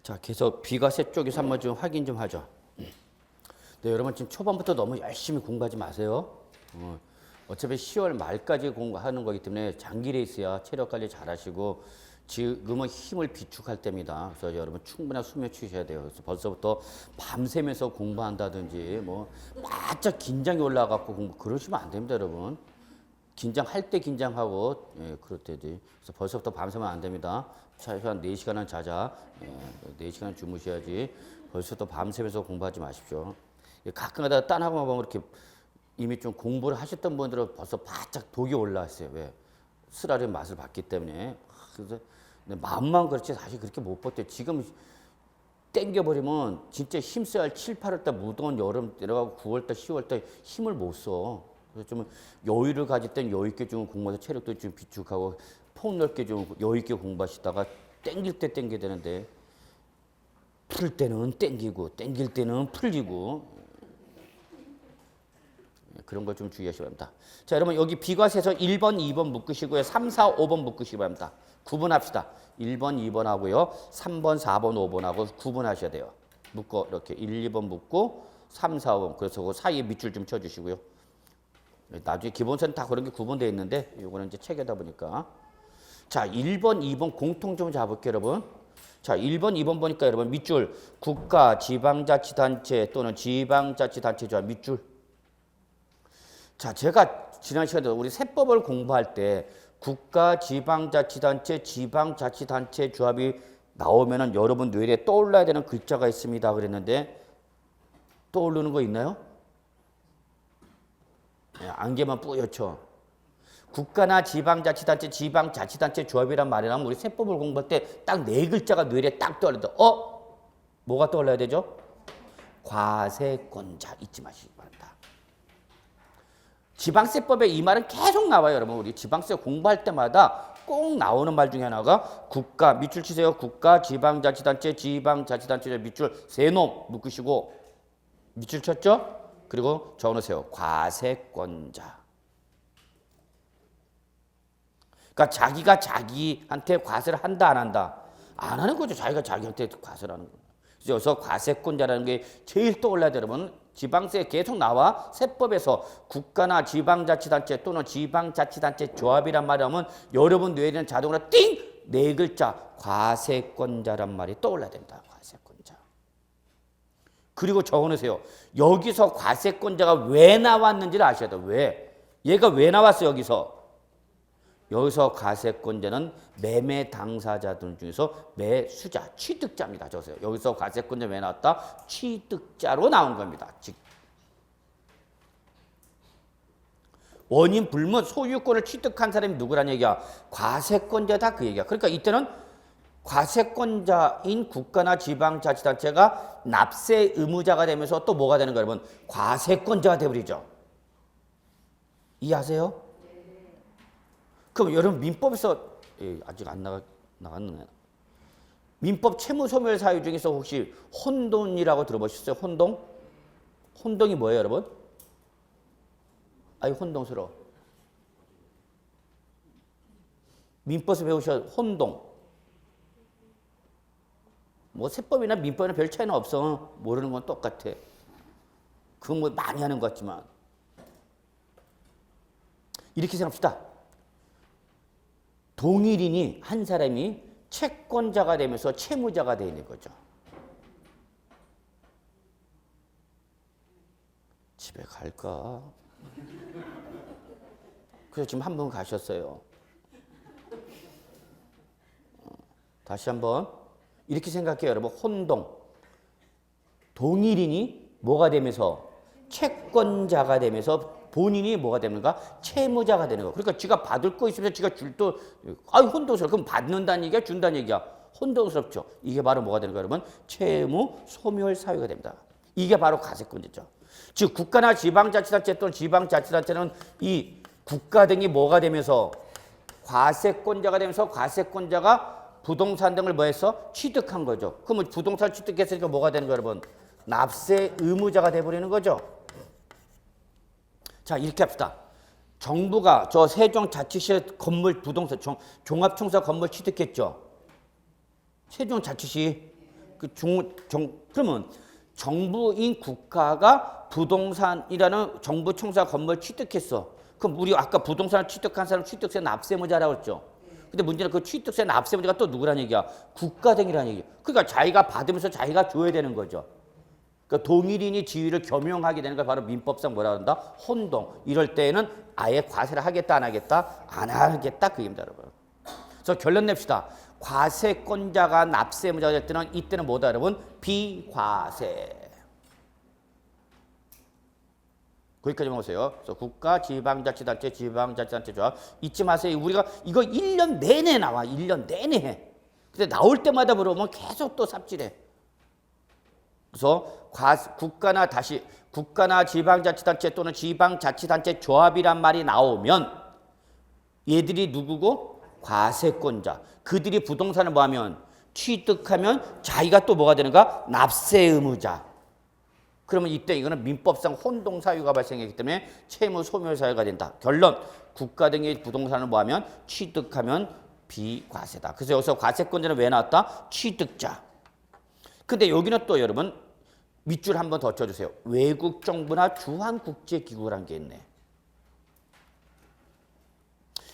자, 계속 비과세 쪽에서 한번 좀 확인 좀 하죠. 네, 여러분 지금 초반부터 너무 열심히 공부하지 마세요. 어차피 10월 말까지 공부하는 거기 때문에 장기 레이스야 체력 관리 잘 하시고 지금은 힘을 비축할 때입니다. 그래서 여러분 충분한 수면 취하셔야 돼요. 그래서 벌써부터 밤새면서 공부한다든지 뭐 바짝 긴장이 올라가고 공부 그러시면 안 됩니다, 여러분. 긴장할 때 긴장하고 그럴 때지. 그래서 벌써부터 밤새면 안 됩니다. 최소한 4시간은 자자. 4시간은 주무셔야지. 벌써부터 밤새면서 공부하지 마십시오. 가끔가다 딴 학원 보면 이렇게 이미 좀 공부를 하셨던 분들은 벌써 바짝 독이 올라왔어요. 왜? 쓰라린 맛을 봤기 때문에. 그래서 마음만 그렇지 사실 그렇게 못 버텨요. 지금 땡겨버리면 진짜 힘써야 할 7, 8월 달 무더운 여름 내려가고 9월 달, 10월 달 힘을 못 써. 그래서 좀 여유를 가질 땐 여유 있게 좀 공부해서 체력도 좀 비축하고 폭넓게 좀 여유 있게 공부하시다가 땡길 때 땡겨야 되는데 풀 때는 땡기고 땡길 때는 풀리고 그런 걸 좀 주의하셔야 합니다. 자, 여러분 여기 비과세에서 1번, 2번 묶으시고요. 3, 4, 5번 묶으시기 바랍니다. 구분합시다. 1번, 2번 하고요. 3번, 4번, 5번하고 구분하셔야 돼요. 묶어 이렇게 1, 2번 묶고 3, 4, 5번 그래서 그 사이에 밑줄 좀 쳐주시고요. 나중에 기본서는 다 그런 게 구분되어 있는데 이거는 이제 책에다 보니까 자 1번, 2번 공통 좀 잡을게요, 여러분. 자 1번, 2번 보니까 여러분 밑줄 국가, 지방자치단체 또는 지방자치단체 조합 밑줄. 자 제가 지난 시간에 우리 세법을 공부할 때 국가, 지방자치단체, 지방자치단체 조합이 나오면은 여러분 뇌에 떠올라야 되는 글자가 있습니다 그랬는데 떠오르는 거 있나요? 안개만 뿌옇죠. 국가나 지방자치단체, 지방자치단체 조합이란 말이라면 우리 세법을 공부할 때 딱 4글자가 뇌에 딱 떠올려야 돼. 뭐가 떠올라야 되죠? 과세권자 잊지 마시기 바랍니다. 지방세법에 이 말은 계속 나와요, 여러분. 우리 지방세 공부할 때마다 꼭 나오는 말 중에 하나가 국가, 밑줄 치세요. 국가, 지방자치단체, 지방자치단체 밑줄 세 놈 묶으시고 밑줄 쳤죠? 그리고 적어놓으세요. 과세권자. 그러니까 자기가 자기한테 과세를 한다 안 한다? 안 하는 거죠. 자기가 자기한테 과세를 하는 거예요. 그래서 여기서 과세권자라는 게 제일 떠올라야 돼요. 여러분. 지방세 계속 나와 세법에서 국가나 지방자치단체 또는 지방자치단체 조합이란 말이 하면 여러분 뇌에는 자동으로 띵! 4글자 과세권자란 말이 떠올라야 된다. 과세권자. 그리고 적어놓으세요. 여기서 과세권자가 왜 나왔는지를 아셔야 돼요. 왜? 얘가 왜 나왔어 여기서? 여기서 과세권자는 매매 당사자들 중에서 매수자, 취득자입니다. 적으세요. 여기서 과세권자 왜 나왔다? 취득자로 나온 겁니다. 즉 원인 불문 소유권을 취득한 사람이 누구란 얘기야? 과세권자다 그 얘기야. 그러니까 이때는 과세권자인 국가나 지방자치단체가 납세 의무자가 되면서 또 뭐가 되는 거예요, 여러분? 과세권자가 되어버리죠. 이해하세요? 그럼 여러분 민법에서 아직 안 나갔네. 민법 채무소멸 사유 중에서 혹시 혼돈이라고 들어보셨어요? 혼동? 혼동이 뭐예요, 여러분? 아이 혼동스러워. 민법에서 배우셔 혼동. 뭐 세법이나 민법이나 별 차이는 없어. 모르는 건 똑같아. 그건 뭐 많이 하는 것 같지만 이렇게 생각합시다. 동일인이 한 사람이 채권자가 되면서 채무자가 되어 있는 거죠. 집에 갈까? 그래서 지금 한 번 가셨어요. 다시 한번 이렇게 생각해요, 여러분. 혼동. 동일인이 뭐가 되면서 채권자가 되면서 본인이 뭐가 되는가? 채무자가 되는 거. 그러니까 지가 받을 거 있으면서 지가 줄 또 혼동스러워. 그럼 받는다는 얘기야? 준다는 얘기야? 혼동스럽죠. 이게 바로 뭐가 되는 거예요, 여러분? 채무 소멸 사유가 됩니다. 이게 바로 과세권자죠. 즉 국가나 지방자치단체 또는 지방자치단체는 이 국가 등이 뭐가 되면서 과세권자가 되면서 과세권자가 부동산 등을 뭐 했어? 취득한 거죠. 그러면 부동산 취득했으니까 뭐가 되는 거예요, 여러분? 납세 의무자가 돼버리는 거죠. 자, 이렇게 합시다. 정부가 저 세종자치시 건물 부동산 종합청사 건물 취득했죠. 세종자치시 그러면 정부인 국가가 부동산이라는 정부 청사 건물 취득했어. 그럼 우리 아까 부동산을 취득한 사람 취득세 납세무자라고 했죠. 근데 문제는 그 취득세 납세무자가 또 누구란 얘기야? 국가 등이라는 얘기야. 그러니까 자기가 받으면서 자기가 줘야 되는 거죠. 그러니까 동일인이 지위를 겸용하게 되는 걸 바로 민법상 뭐라 한다? 혼동. 이럴 때에는 아예 과세를 하겠다 안 하겠다? 안 하겠다 그 얘기입니다, 여러분. 그래서 결론 냅시다. 과세권자가 납세무자가 될 때는 이때는 뭐다, 여러분? 비과세. 거기까지만 보세요. 그래서 국가, 지방자치단체, 지방자치단체 조합 잊지 마세요. 우리가 이거 1년 내내 나와. 1년 내내 해. 근데 나올 때마다 물어보면 계속 또 삽질해. 그래서 국가나 지방자치단체 또는 지방자치단체 조합이란 말이 나오면 얘들이 누구고? 과세권자. 그들이 부동산을 뭐하면? 취득하면 자기가 또 뭐가 되는가? 납세 의무자. 그러면 이때 이거는 민법상 혼동사유가 발생했기 때문에 채무 소멸사유가 된다. 결론, 국가 등의 부동산을 뭐하면? 취득하면 비과세다. 그래서 여기서 과세권자는 왜 나왔다? 취득자. 근데 여기는 또 여러분 밑줄 한번 더 쳐주세요. 외국 정부나 주한국제기구라는 게 있네.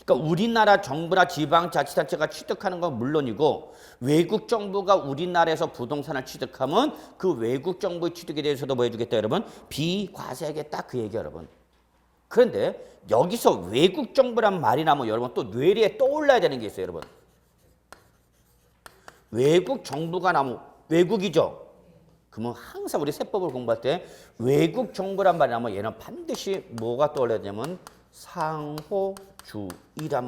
그러니까 우리나라 정부나 지방자치단체가 취득하는 건 물론이고 외국 정부가 우리나라에서 부동산을 취득하면 그 외국 정부의 취득에 대해서도 뭐 해주겠다 여러분? 비과세하겠다 그 얘기 여러분. 그런데 여기서 외국 정부란 말이 나면 여러분 또 뇌리에 떠올라야 되는 게 있어요 여러분. 외국 정부가 나면 외국이죠. 그러면 항상 우리 세법을 공부할 때 외국 정부란 말이 나면 얘는 반드시 뭐가 떠올라야 되냐면 상호주의란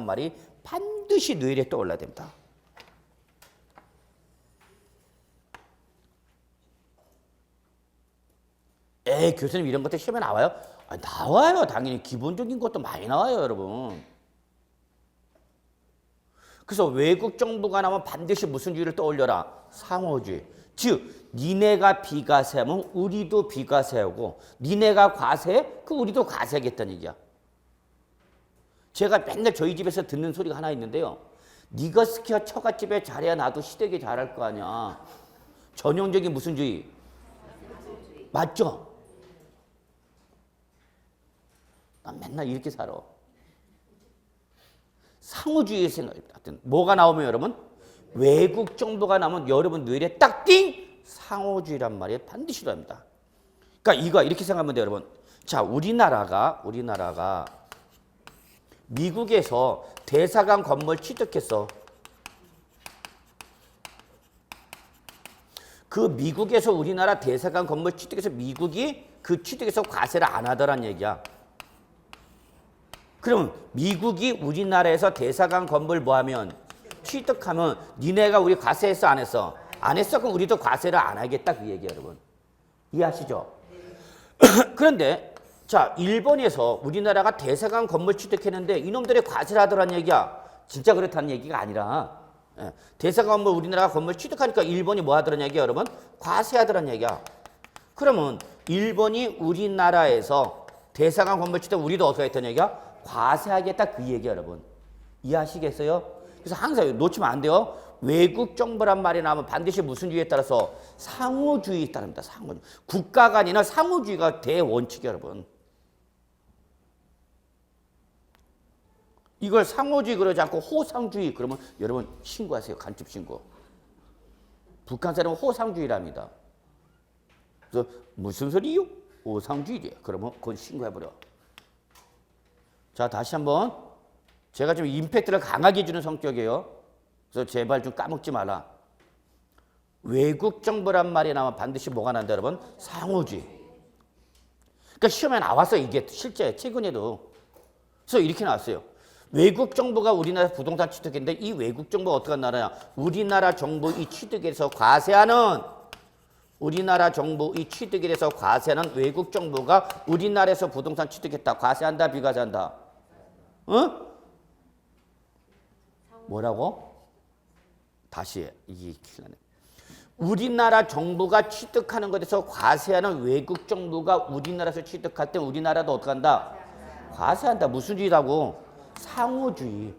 말이 반드시 뇌리에 떠올라야 됩니다. 교수님 이런 것들 시험에 나와요? 나와요. 당연히 기본적인 것도 많이 나와요, 여러분. 그래서 외국 정부가 나오면 반드시 무슨 주의를 떠올려라? 상호주의. 즉 니네가 비과세하면 우리도 비과세하고 니네가 과세해? 그 우리도 과세하겠다는 얘기야. 제가 맨날 저희 집에서 듣는 소리가 하나 있는데요. 니가 스키야 처갓집에 잘해야 나도 시댁에 잘할 거 아니야. 전형적인 무슨 주의? 맞죠? 난 맨날 이렇게 살아. 상호주의의 생각입니다. 하여튼 뭐가 나오면 여러분? 외국 정부가 나오면 여러분 뇌리에 딱 띵! 상호주의란 말이 반드시 들어갑니다. 그러니까 이거 이렇게 생각하면 돼요, 여러분. 자, 우리나라가 미국에서 대사관 건물 취득했어. 그 미국에서 우리나라 대사관 건물 취득해서 미국이 그 취득에서 과세를 안 하더란 얘기야. 그럼 미국이 우리나라에서 대사관 건물 뭐하면 취득하면 니네가 우리 과세했어 안 했어? 안 했어. 그럼 우리도 과세를 안 하겠다 그 얘기야 여러분. 이해하시죠? 그런데 자 일본에서 우리나라가 대사관 건물 취득했는데 이놈들이 과세를 하더란 얘기야. 진짜 그렇다는 얘기가 아니라 대사관 건물 우리나라가 건물 취득하니까 일본이 뭐 하더란 얘기야 여러분? 과세하더란 얘기야. 그러면 일본이 우리나라에서 대사관 건물 취득 우리도 어떻게 했다는 얘기야? 과세하겠다 그 얘기 여러분. 이해하시겠어요? 그래서 항상 놓치면 안 돼요. 외국 정부란 말이 나오면 반드시 무슨 주의에 따라서 상호주의에 따릅니다. 상호주의. 국가가 아니라 상호주의가 대원칙이에요 여러분. 이걸 상호주의 그러지 않고 호상주의 그러면 여러분 신고하세요. 간첩 신고. 북한 사람은 호상주의랍니다. 그래서 무슨 소리요? 호상주의래. 그러면 그건 신고해버려. 자 다시 한번 제가 좀 임팩트를 강하게 주는 성격이에요. 그래서 제발 좀 까먹지 마라. 외국 정부란 말이 나오면 반드시 뭐가 난다 여러분? 상호주의. 그러니까 시험에 나왔어 이게 실제 최근에도. 그래서 이렇게 나왔어요. 외국 정부가 우리나라 부동산 취득했는데 이 외국 정부가 어떤 나라냐? 우리나라 정부 이 취득에서 과세하는 우리나라 정부 이 취득에 대해서 과세하는 외국 정부가 우리나라에서 부동산 취득했다. 과세한다 비과세한다? 어? 뭐라고? 다시 해. 이게 큰일 나네. 우리나라 정부가 취득하는 것에서 과세하는 외국 정부가 우리나라에서 취득할 때 우리나라도 어떻게 한다? 과세한다. 무슨 주의라고? 상호주의.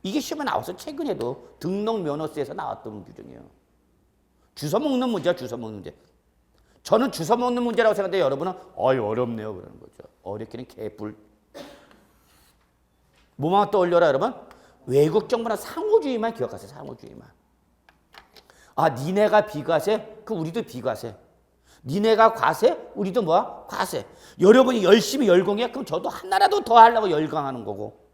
이게 시험에 나와서 최근에도 등록면허세에서 나왔던 규정이에요. 주워 먹는 문제야, 주워 먹는 문제. 저는 주워 먹는 문제라고 생각하는데 여러분은 어렵네요 그러는 거죠. 어렵기는 개뿔. 뭐만 떠올려라 여러분? 외국 정부는 상호주의만 기억하세요. 상호주의만. 아, 니네가 비과세? 그럼 우리도 비과세. 니네가 과세? 우리도 뭐야? 과세. 여러분이 열심히 열공해? 그럼 저도 하나라도 더 하려고 열광하는 거고.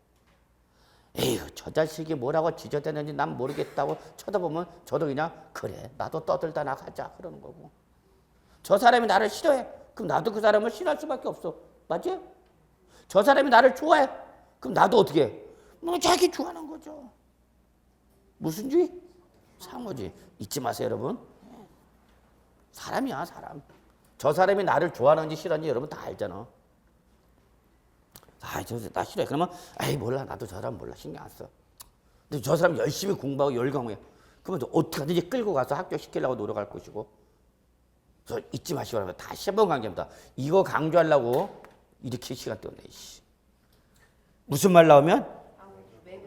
에휴, 저 자식이 뭐라고 지저대는지 난 모르겠다고 쳐다보면 저도 그냥 그래, 나도 떠들다 나가자 그러는 거고. 저 사람이 나를 싫어해? 그럼 나도 그 사람을 싫어할 수밖에 없어. 맞지? 저 사람이 나를 좋아해? 그럼 나도 어떻게 해? 뭐 자기 좋아하는 거죠. 무슨 주의? 상호주의. 잊지 마세요 여러분. 사람이야 사람. 저 사람이 나를 좋아하는지 싫어하는지 여러분 다 알잖아. 아, 나 싫어해. 그러면 에이 몰라, 나도 저 사람 몰라, 신경 안 써. 근데 저 사람 열심히 공부하고 열광해. 그러면 어떻게 하든지 끌고 가서 합격시키려고 노력할 것이고. 그래서 잊지 마시고 하면 다시 한번 강조합니다. 이거 강조하려고 이렇게 시간 때문에. 무슨 말 나오면?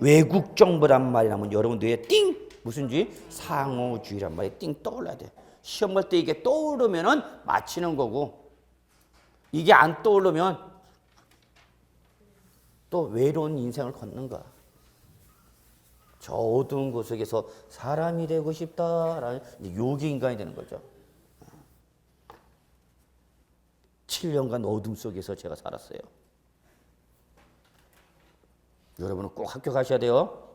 외국 정부란 말이 나오면 여러분 뇌에 띵! 무슨 주의? 상호주의란 말이 띵 떠올라야 돼. 시험 볼 때 이게 떠오르면은 맞히는 거고, 이게 안 떠오르면 또 외로운 인생을 걷는 거야. 저 어두운 곳에서 사람이 되고 싶다라는 요기 인간이 되는 거죠. 7년간 어둠 속에서 제가 살았어요. 여러분은 꼭 합격하셔야 돼요.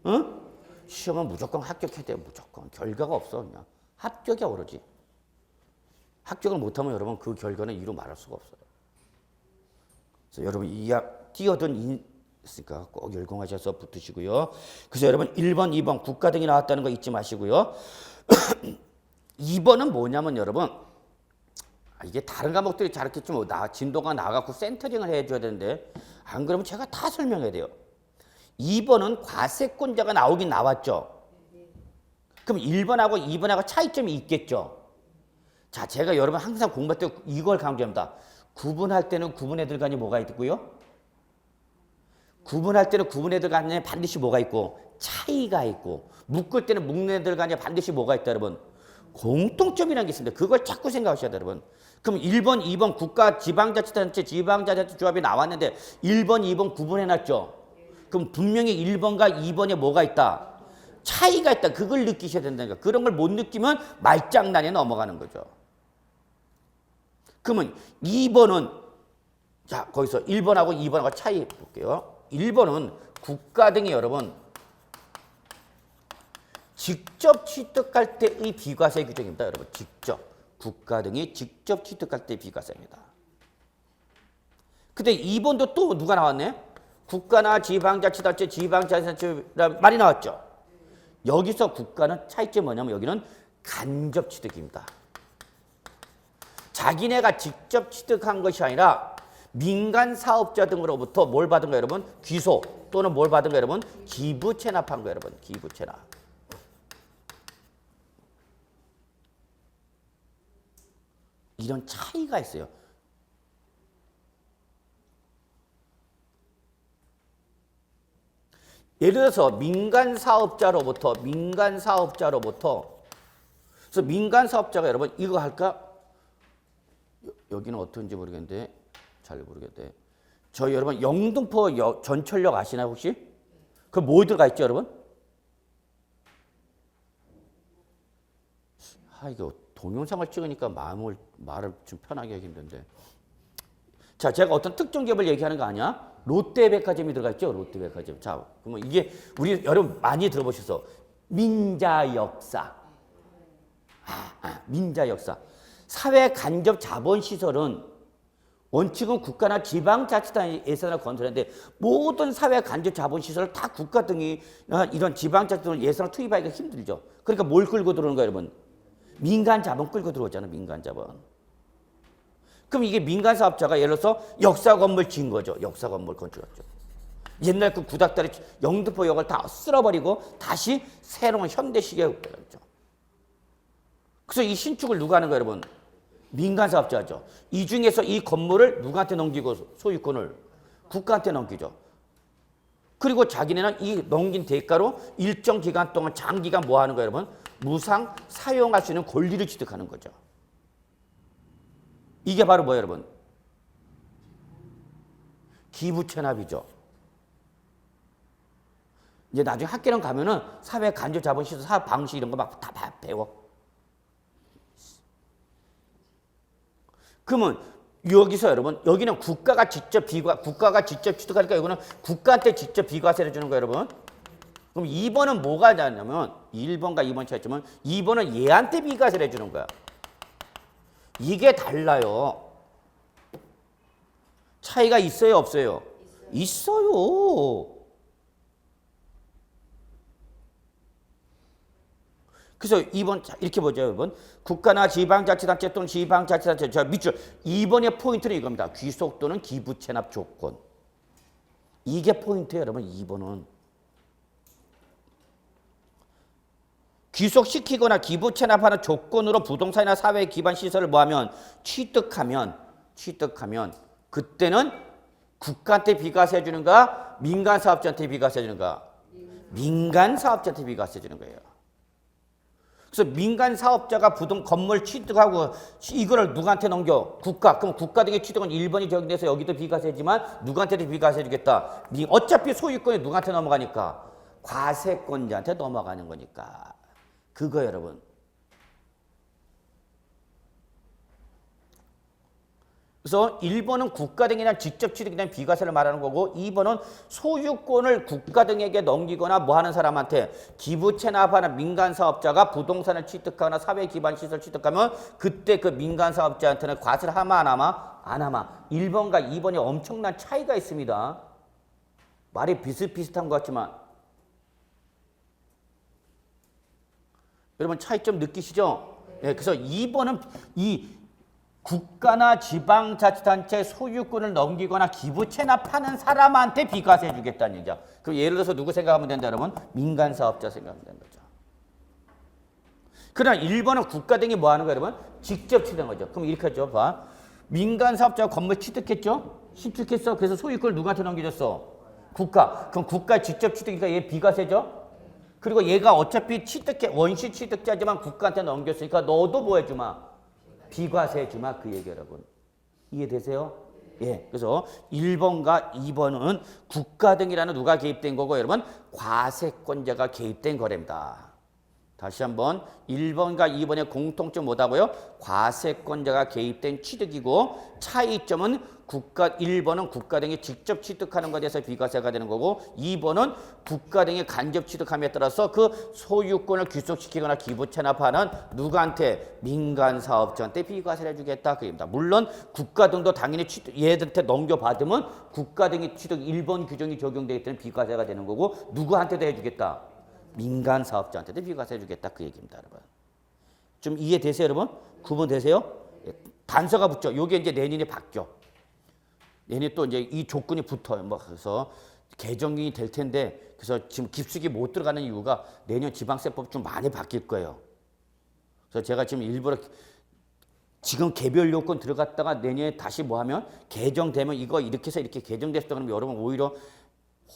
응? 시험은 무조건 합격해야 돼요. 무조건. 결과가 없어. 그냥 합격이 오로지. 합격을 못하면 여러분 그 결과는 이루 말할 수가 없어요. 그래서 여러분 뛰어든 있으니까 꼭 열공하셔서 붙으시고요. 그래서 여러분 1번, 2번 국가 등이 나왔다는 거 잊지 마시고요. 2번은 뭐냐면 여러분, 이게 다른 과목들이 저렇게 좀 진도가 나가고 센터링을 해줘야 되는데 안 그러면 제가 다 설명해야 돼요. 2번은 과세권자가 나오긴 나왔죠. 그럼 1번하고 2번하고 차이점이 있겠죠. 자, 제가 여러분 항상 공부할 때 이걸 강조합니다. 구분할 때는 구분해 들간이 뭐가 있고요? 구분할 때는 구분해 들간에 반드시 뭐가 있고 차이가 있고, 묶을 때는 묶는 들간에 반드시 뭐가 있다 여러분? 공통점이라는 게 있습니다. 그걸 자꾸 생각하셔야 돼요 여러분. 그럼 1번, 2번 국가 지방자치단체 지방자치단체 조합이 나왔는데 1번, 2번 구분해놨죠. 그럼 분명히 1번과 2번에 뭐가 있다? 차이가 있다. 그걸 느끼셔야 된다니까. 그런 걸 못 느끼면 말장난에 넘어가는 거죠. 그러면 2번은, 자, 거기서 1번하고 2번하고 차이 볼게요. 1번은 국가 등이 여러분 직접 취득할 때의 비과세 규정입니다. 여러분 직접 국가 등이 직접 취득할 때의 비과세입니다. 근데 2번도 또 누가 나왔네? 국가나 지방자치단체 지방자치단체란 말이 나왔죠. 여기서 국가는 차이점이 뭐냐면 여기는 간접 취득입니다. 자기네가 직접 취득한 것이 아니라 민간 사업자 등으로부터 뭘 받은 거예요, 여러분? 귀소 또는 뭘 받은 거예요, 여러분? 기부 체납한 거예요, 여러분. 기부 체납. 이런 차이가 있어요. 예를 들어서 민간 사업자로부터 그래서 민간 사업자가 여러분 이거 할까? 여기는 어떤지 모르겠는데 잘 모르겠는데 저 여러분 영등포 전철역 아시나요 혹시? 그 뭐 들어가 있죠 여러분? 이거 동영상을 찍으니까 말을 좀 편하게 하기 힘든데. 자, 제가 어떤 특정 기업을 얘기하는 거 아니야? 롯데백화점이 들어가 있죠? 롯데백화점. 자, 그러면 이게 우리 여러분 많이 들어보셔서 민자역사. 민자역사. 사회 간접 자본 시설은 원칙은 국가나 지방자치단이 예산을 건설하는데 모든 사회 간접 자본 시설을 다 국가 등이 이런 지방자치단을 예산을 투입하기가 힘들죠. 그러니까 뭘 끌고 들어오는 거예요, 여러분? 민간 자본 끌고 들어오잖아요. 민간 자본. 그럼 이게 민간 사업자가 예를 들어서 역사 건물 지은 거죠. 역사 건물 건축했죠. 옛날 그 구닥다리 영등포역을 다 쓸어버리고 다시 새로운 현대식의 up그레이드죠. 그래서 이 신축을 누가 하는 거예요, 여러분? 민간 사업자죠. 이 중에서 이 건물을 누구한테 넘기고 소유권을 국가한테 넘기죠. 그리고 자기네는 이 넘긴 대가로 일정 기간 동안 장기간 뭐 하는 거예요, 여러분? 무상 사용할 수 있는 권리를 취득하는 거죠. 이게 바로 뭐예요, 여러분? 기부채납이죠. 이제 나중에 학교는 가면은 사회 간접 자본시설 사업 방식 이런 거 막 다 배워. 그러면 여기서 여러분, 여기는 국가가 직접 취득하니까 여기는 국가한테 직접 비과세를 주는 거예요, 여러분. 그럼 2번은 뭐가 다르냐면 1번과 2번 차이점은 2번은 얘한테 비과세를 해주는 거야. 이게 달라요. 차이가 있어요, 없어요? 있어요. 그래서 2번 이렇게 보죠, 여러분. 국가나 지방자치단체 또는 지방자치단체 저 밑줄 2번의 포인트는 이겁니다. 귀속 또는 기부채납 조건. 이게 포인트예요, 여러분. 2번은. 귀속시키거나 기부채납하는 조건으로 부동산이나 사회 기반 시설을 뭐하면 취득하면 그때는 국가한테 비과세 해주는가 민간 사업자한테 비과세 해주는가 민간 사업자한테 비과세 해주는 거예요. 그래서 민간 사업자가 건물 취득하고 이거를 누구한테 넘겨? 국가. 그럼 국가 등의 취득은 1번이 적용돼서 여기도 비과세지만 누구한테도 비과세 해주겠다. 어차피 소유권이 누구한테 넘어가니까 과세권자한테 넘어가는 거니까. 그거 여러분. 그래서 1번은 국가 등이나 직접 취득에 대한 비과세를 말하는 거고 2번은 소유권을 국가 등에게 넘기거나 뭐 하는 사람한테 기부 체납하는 민간 사업자가 부동산을 취득하거나 사회 기반 시설 취득하면 그때 그 민간 사업자한테는 과세를 하마 안 하마? 안 하마. 1번과 2번이 엄청난 차이가 있습니다. 말이 비슷비슷한 것 같지만 여러분 차이점 느끼시죠? 네, 그래서 2번은 이 국가나 지방자치단체 소유권을 넘기거나 기부 체납하는 사람한테 비과세 해주겠다는 얘기죠. 그럼 예를 들어서 누구 생각하면 된다 여러분? 민간 사업자 생각하면 되는 거죠. 그러나 1번은 국가 등이 뭐 하는 거예요 여러분? 직접 취득한 거죠. 그럼 이렇게 하죠. 봐. 민간 사업자가 건물 취득했죠? 취득했어. 그래서 소유권을 누구한테 넘겨줬어? 국가. 그럼 국가 직접 취득이니까 얘 비과세죠? 그리고 얘가 어차피 원시 취득자지만 국가한테 넘겼으니까 너도 뭐 해주마? 비과세 해주마. 그 얘기 여러분. 이해되세요? 예. 그래서 1번과 2번은 국가 등이라는 누가 개입된 거고 여러분 과세권자가 개입된 거래입니다. 다시 한번 1번과 2번의 공통점 뭐다고요? 과세권자가 개입된 취득이고 차이점은 1번은 국가 등이 직접 취득하는 것에 대해서 비과세가 되는 거고 2번은 국가 등이 간접 취득함에 따라서 그 소유권을 귀속시키거나 기부 체납하는 누구한테? 민간 사업자한테 비과세를 해주겠다. 그 얘기입니다. 물론 국가 등도 당연히 얘들한테 넘겨받으면 국가 등이 취득 1번 규정이 적용되기 때문에 비과세가 되는 거고 누구한테도 해주겠다? 민간 사업자한테도 비과세 해주겠다. 그 얘기입니다. 여러분. 좀 이해되세요 여러분? 구분되세요? 단서가 붙죠. 이게 이제 내년에 바뀌어. 내년에 또 이제 이 조건이 붙어요. 뭐 그래서 개정이 될 텐데 그래서 지금 깊숙이 못 들어가는 이유가 내년 지방세법 좀 많이 바뀔 거예요. 그래서 제가 지금 일부러 지금 개별 요건 들어갔다가 내년에 다시 뭐 하면 개정되면 이거 이렇게 해서 이렇게 개정됐다 그러면 여러분 오히려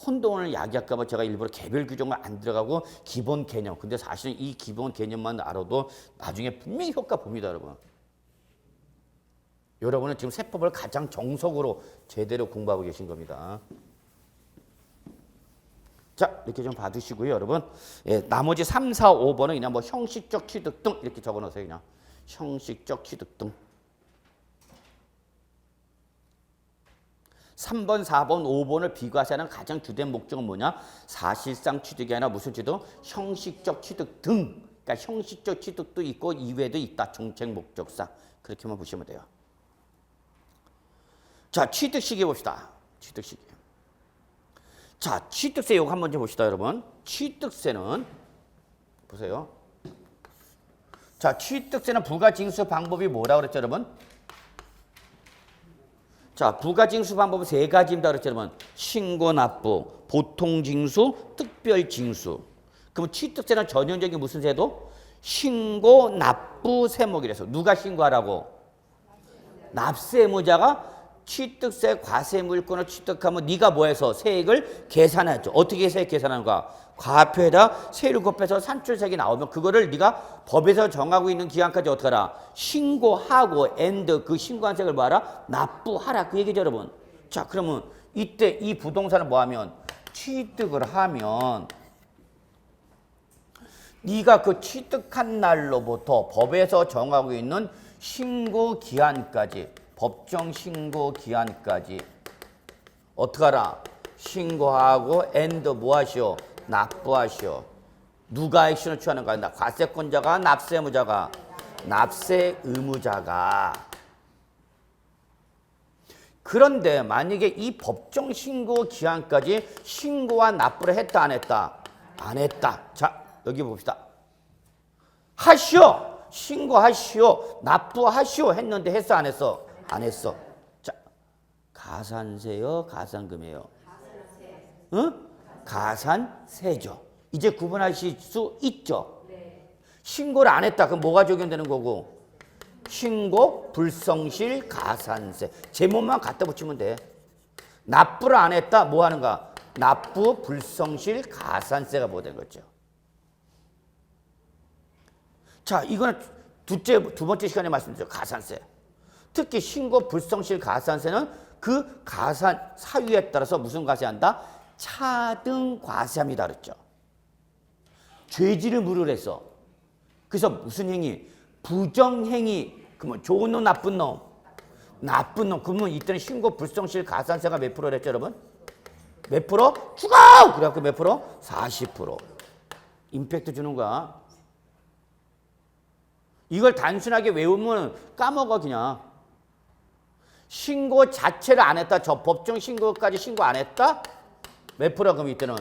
혼돈을 야기할까 봐 제가 일부러 개별 규정을 안 들어가고 기본 개념. 근데 사실은 이 기본 개념만 알아도 나중에 분명히 효과 봅니다, 여러분. 여러분은 지금 세법을 가장 정석으로 제대로 공부하고 계신 겁니다. 자, 이렇게 좀 봐두시고요, 여러분. 예, 나머지 3, 4, 5번은 그냥 뭐 형식적 취득 등 이렇게 적어 놓으세요, 그냥. 형식적 취득 등. 3번, 4번, 5번을 비과세하는 가장 주된 목적은 뭐냐? 사실상 취득이 아니라 무슨 취득? 형식적 취득 등. 그러니까 형식적 취득도 있고 이외에도 있다. 정책 목적상. 그렇게만 보시면 돼요. 자, 취득시기 봅시다. 취득시기. 자, 취득세 요거 한번 좀 봅시다, 여러분. 취득세는 보세요. 자, 취득세는 부가징수 방법이 뭐라고 그랬죠, 여러분? 자, 부가징수 방법은 세 가지입니다. 그랬죠, 여러분. 신고 납부, 보통징수, 특별징수. 그럼 취득세는 전형적인 무슨 세도? 신고 납부 세목이라서 누가 신고하라고? 납세의무자가 취득세 과세 물권을 취득하면 네가 뭐해서 세액을 계산하죠. 어떻게 세액 계산하는가? 과표에다 세율 곱해서 산출세액이 나오면 그거를 네가 법에서 정하고 있는 기간까지 어떻게 하라? 신고하고 그 신고한 세액을 뭐하라? 납부하라. 그 얘기죠, 여러분. 자, 그러면 이때 이 부동산을 뭐하면 취득을 하면 네가 그 취득한 날로부터 법에서 정하고 있는 신고 기한까지, 법정 신고 기한까지 어떻게 하라? 신고하고 뭐 하시오? 납부하시오. 누가 액션을 취하는가? 과세권자가, 납세 의무자가? 납세 의무자가. 그런데 만약에 이 법정 신고 기한까지 신고와 납부를 했다 안 했다? 안 했다. 자, 여기 봅시다. 하시오. 신고하시오. 납부하시오 했는데 했어 안 했어? 안 했어. 자, 가산세요, 가산금이에요? 응? 가산세죠. 이제 구분하실 수 있죠. 신고를 안 했다. 그럼 뭐가 적용되는 거고? 신고 불성실 가산세. 제목만 갖다 붙이면 돼. 납부를 안 했다. 뭐 하는가? 납부 불성실 가산세가 뭐 되는 거죠. 자, 이거는 두 번째 시간에 말씀드렸죠. 가산세. 특히 신고 불성실 가산세는 그 가산 사유에 따라서 무슨 과세한다? 차등 과세합니다. 그랬죠. 죄질을 물으래서. 그래서 무슨 행위? 부정행위. 그러면 좋은 놈, 나쁜 놈? 나쁜 놈. 그러면 이때는 신고 불성실 가산세가 몇 프로랬죠, 여러분? 몇 프로? 죽어! 그래갖고 몇 프로? 40%. 임팩트 주는 거야. 이걸 단순하게 외우면 까먹어 그냥. 신고 자체를 안 했다. 저 법정 신고까지 신고 안 했다? 몇 프로? 그럼 이때는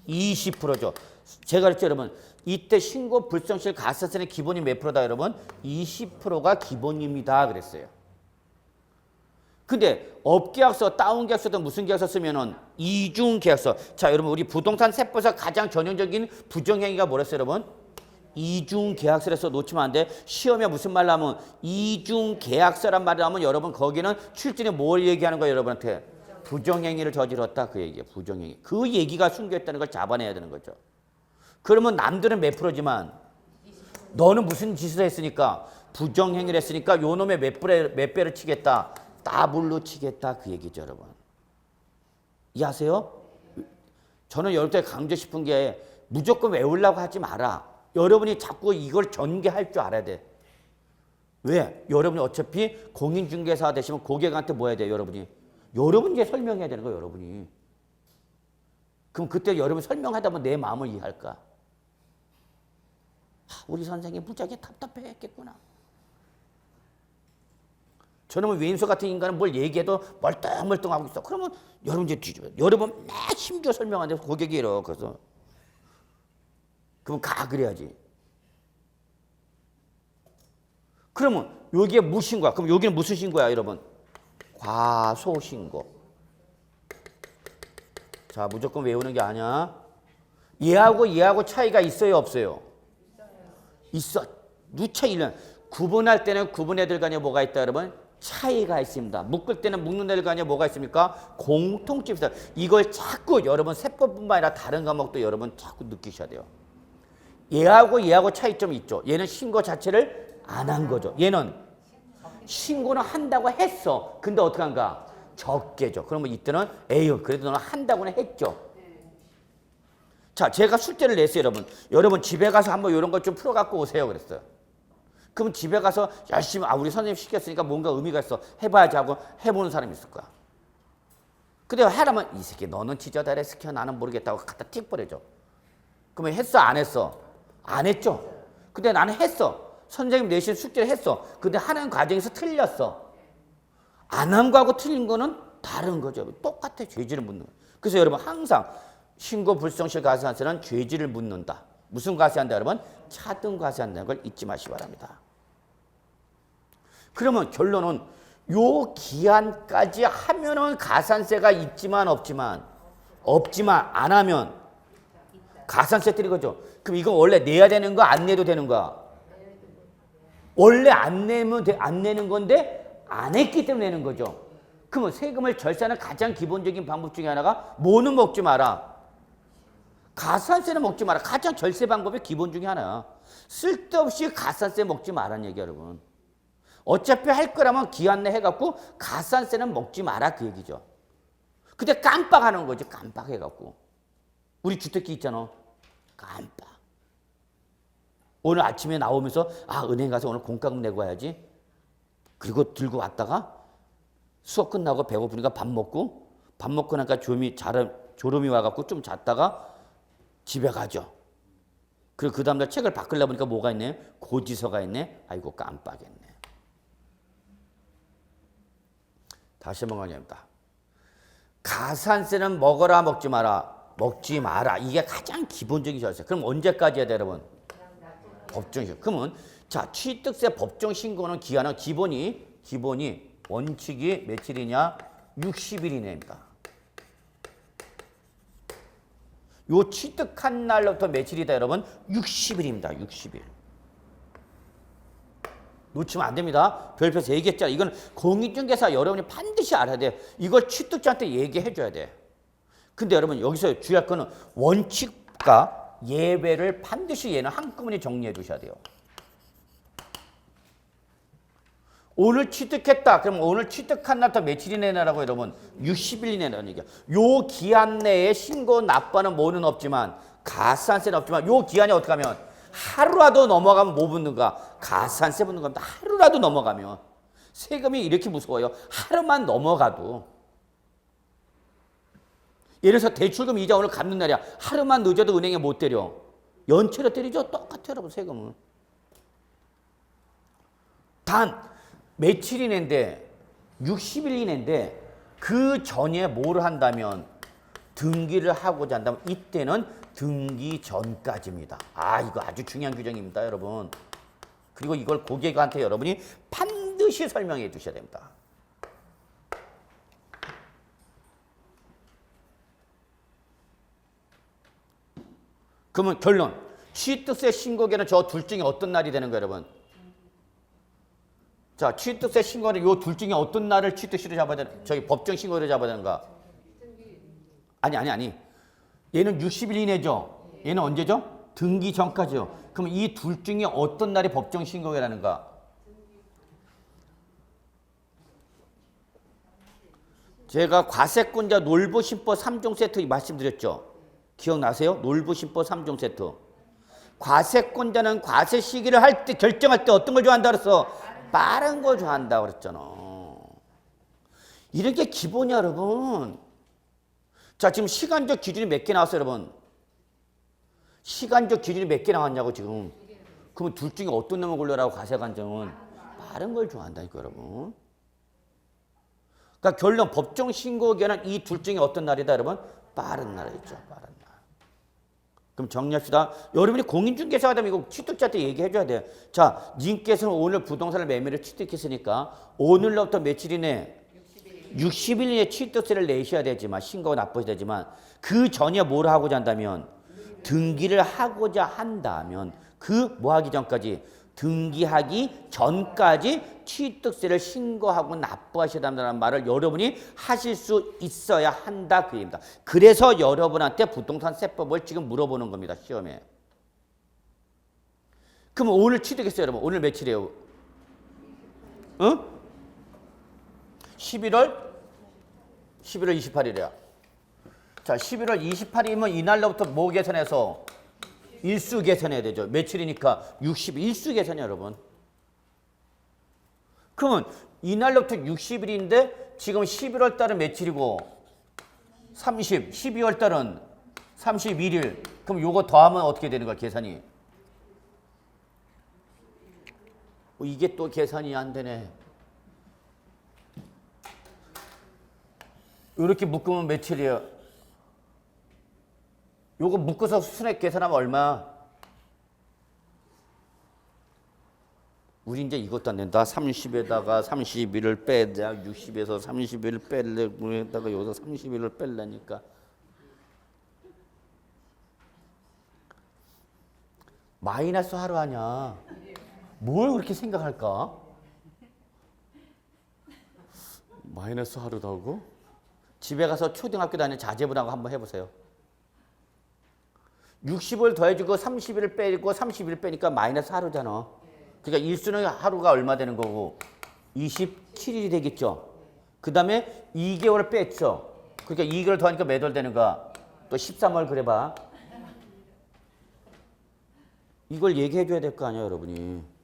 20%죠. 제가 그랬죠, 여러분. 이때 신고 불성실 가산세는 기본이 몇 프로다, 여러분? 20%가 기본입니다. 그랬어요. 근데 업계약서, 다운계약서든 무슨 계약서 쓰면은 이중계약서. 자, 여러분, 우리 부동산 세법에서 가장 전형적인 부정행위가 뭐랬어요, 여러분? 이중계약서라서 놓치면 안 돼. 시험에 무슨 말을 하면 이중계약서란 말을 하면 여러분 거기는 출전에 뭘 얘기하는 거예요, 여러분한테? 부정행위를 저질렀다 그 얘기예요. 부정행위. 그 얘기가 숨겨있다는 걸 잡아내야 되는 거죠. 그러면 남들은 몇 프로지만 너는 무슨 짓을 했으니까 부정행위를 했으니까 요 놈의 몇 배를 치겠다. 더블로 치겠다 그 얘기죠, 여러분. 이해하세요? 저는 여러분들 강조 싶은 게 무조건 외우려고 하지 마라. 여러분이 자꾸 이걸 전개할 줄 알아야 돼. 왜? 여러분이 어차피 공인중개사 되시면 고객한테 뭐 해야 돼요, 여러분이? 여러분이 설명해야 되는 거예요, 여러분이. 그럼 그때 여러분이 설명하다 보면 내 마음을 이해할까? 우리 선생님 무지하게 답답해했겠구나. 저놈의 외인수 같은 인간은 뭘 얘기해도 멀뚱멀뚱하고 있어. 그러면 여러분 이제 뒤집어요. 여러분 막 힘줘 설명하는데 고객이 이러. 그래서 그럼 가 그래야지. 그러면 여기에 무신고야. 그럼 여기는 무슨 신고야, 여러분? 과소신고. 자, 무조건 외우는 게 아니야. 얘하고 차이가 있어요, 없어요? 있어. 누차 이런 구분할 때는 구분해야 될 거 아니에요. 뭐가 있다, 여러분? 차이가 있습니다. 묶을 때는 묶는 될 거 아니에요. 뭐가 있습니까? 공통점이 있어요. 이걸 자꾸 여러분 세법뿐만 아니라 다른 과목도 여러분 자꾸 느끼셔야 돼요. 얘하고 차이점이 있죠. 얘는 신고 자체를 안 한 거죠. 얘는 신고는 한다고 했어. 근데 어떻게 한가? 적게죠. 그러면 이때는 에휴 그래도 너는 한다고는 했죠. 자, 제가 숙제를 냈어요, 여러분. 여러분 집에 가서 한번 이런 것 좀 풀어갖고 오세요 그랬어요. 그럼 집에 가서 열심히 우리 선생님 시켰으니까 뭔가 의미가 있어. 해봐야지 하고 해보는 사람이 있을 거야. 근데 하라면 이 새끼 너는 지저달에 시켜 나는 모르겠다고 갖다 틱 버려줘. 그러면 했어 안 했어? 안 했죠. 근데 나는 했어. 선생님 내신 숙제를 했어. 근데 하는 과정에서 틀렸어. 안 한 거하고 틀린 거는 다른 거죠. 똑같아. 죄질을 묻는 거예요. 그래서 여러분 항상 신고 불성실 과세한세는 죄질을 묻는다. 무슨 과세한다 여러분? 차등 과세한다는 걸 잊지 마시기 바랍니다. 그러면 결론은 요 기한까지 하면은 가산세가 있지만 없지만 안 하면 가산세 때린 거죠. 그럼 이거 원래 내야 되는 거 안 내도 되는 거야? 원래 안 내면 안 내는 건데 안 했기 때문에 내는 거죠. 그러면 세금을 절세하는 가장 기본적인 방법 중에 하나가 뭐는 먹지 마라. 가산세는 먹지 마라. 가장 절세 방법의 기본 중에 하나야. 쓸데없이 가산세 먹지 마라는 얘기야, 여러분. 어차피 할 거라면 기한 내 해갖고 가산세는 먹지 마라 그 얘기죠. 근데 깜빡하는 거지. 깜빡해갖고. 우리 주택기 있잖아. 깜빡. 오늘 아침에 나오면서 은행 가서 오늘 공과금 내고 와야지. 그리고 들고 왔다가 수업 끝나고 배고프니까 밥 먹고 나니까 졸음이 와갖고 좀 잤다가 집에 가죠. 그리고 그 다음날 책을 바꾸려 보니까 뭐가 있네? 고지서가 있네. 아이고 깜빡했네. 다시 한번 강조합니다. 가산세는 먹어라 먹지 마라. 먹지 마라. 이게 가장 기본적인 절세. 그럼 언제까지 해야 돼 여러분? 법정신고. 그러면 자 취득세 법정신고는 기한은 기본이 원칙이 며칠이냐? 60일이네입니다. 요 취득한 날부터 며칠이다 여러분? 60일입니다. 60일. 놓치면 안 됩니다. 별표에서 얘기했잖아. 이건 공인중개사 여러분이 반드시 알아야 돼. 이걸 취득자한테 얘기해 줘야 돼. 근데 여러분 여기서 주의할 거는 원칙과 예외를 반드시 얘는 한꺼번에 정리해 두셔야 돼요. 오늘 취득했다. 그럼 오늘 취득한 날부터 며칠이 내라고 여러분? 60일이 내라는 얘기야. 요 기한 내에 신고 납부하는 뭐는 없지만 가산세는 없지만 요 기한이 어떻게 하면 하루라도 넘어가면 뭐 붙는가? 가산세 붙는 겁니다. 하루라도 넘어가면. 세금이 이렇게 무서워요. 하루만 넘어가도. 예를 들어서 대출금 이자 오늘 갚는 날이야. 하루만 늦어도 은행에 못 때려. 연체로 때리죠? 똑같아요 여러분 세금은. 단 며칠이 낸데 60일이 낸데 그 전에 뭘 한다면 등기를 하고자 한다면 이때는 등기 전까지입니다. 이거 아주 중요한 규정입니다 여러분. 그리고 이걸 고객한테 여러분이 반드시 설명해 주셔야 됩니다. 그러면 결론 취득세 신고기는 저 둘 중에 어떤 날이 되는 거예요 여러분? 자, 취득세 신고는 요 둘 중에 어떤 날을 취득시로 잡아야 되는, 법정 신고로 잡아야 되는가? 아니. 얘는 60일 이내죠? 얘는 언제죠? 등기 전까지요. 그럼 이 둘 중에 어떤 날이 법정 신고라는가? 제가 과세권자 놀부심보 3종 세트 말씀드렸죠? 기억나세요? 놀부심보 3종 세트. 과세권자는 과세 시기를 할 때, 결정할 때 어떤 걸 좋아한다 그랬어? 빠른 걸 좋아한다고 그랬잖아. 이런 게 기본이야 여러분. 자 지금 시간적 기준이 몇 개 나왔어요 여러분? 시간적 기준이 몇 개 나왔냐고 지금. 그러면 둘 중에 어떤 놈을 골라라고 과세관점은 빠른 걸 좋아한다니까 여러분. 그러니까 결론 법정 신고기한은 이 둘 중에 어떤 날이다 여러분? 빠른 날이죠. 빠른 날. 그럼 정리합시다. 여러분이 공인중개사가 되면 이거 취득자한테 얘기해 줘야 돼요. 자, 님께서는 오늘 부동산을 매매를 취득했으니까 오늘로부터 며칠이네? 60일 이내 취득세를 내셔야 되지만 신고가 납부해야 되지만 그 전에 뭘 하고자 한다면 등기를 하고자 한다면 그 뭐 하기 전까지 등기하기 전까지 취득세를 신고하고 납부하셔야 한다는 말을 여러분이 하실 수 있어야 한다 그 얘기입니다. 그래서 여러분한테 부동산 세법을 지금 물어보는 겁니다. 시험에. 그럼 오늘 취득했어요 여러분. 오늘 며칠이에요? 응? 11월 28일이야. 자 11월 28일이면 이날로부터 뭐 계산해서 일수 계산해야 되죠. 며칠이니까 60일 일수 계산이야 여러분. 그러면 이날로부터 60일인데 지금 11월 달은 며칠이고 30, 12월 달은 31일. 그럼 요거 더하면 어떻게 되는 거야 계산이? 이게 또 계산이 안 되네. 이렇게 묶으면 며칠이야? 요거 묶어서 순액 계산하면 얼마? 우리 이제 이것도 안 된다. 30에다가 31을 빼자. 60에서 31을 빼려고 여기서 31을 빼려니까. 마이너스 하루 하냐? 뭘 그렇게 생각할까? 마이너스 하루도 하고? 집에 가서 초등학교 다니는 자제분하고 한번 해보세요. 60을 더해주고 30일을 빼고 30일 빼니까 마이너스 하루잖아. 그러니까 일수는 하루가 얼마 되는 거고 27일이 되겠죠. 그 다음에 2개월을 뺐죠. 그러니까 2개월 더하니까 몇 월 되는가? 또 13월 그래봐. 이걸 얘기해 줘야 될 거 아니야, 여러분이.